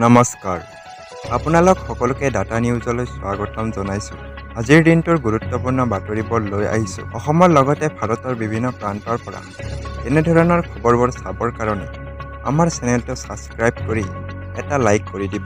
নমস্কাৰ আপোনালোক সকলোকে ডাটা নিউজলৈ স্বাগতম জনাইছোঁ। আজিৰ দিনটোৰ গুৰুত্বপূৰ্ণ বাতৰিবোৰ লৈ আহিছোঁ। অসমৰ লগতে ভাৰতৰ বিভিন্ন প্ৰান্তৰ পৰা এনেধৰণৰ খবৰবোৰ চাবৰ কাৰণে আমাৰ চেনেলটো ছাবস্ক্ৰাইব কৰি এটা লাইক কৰি দিব।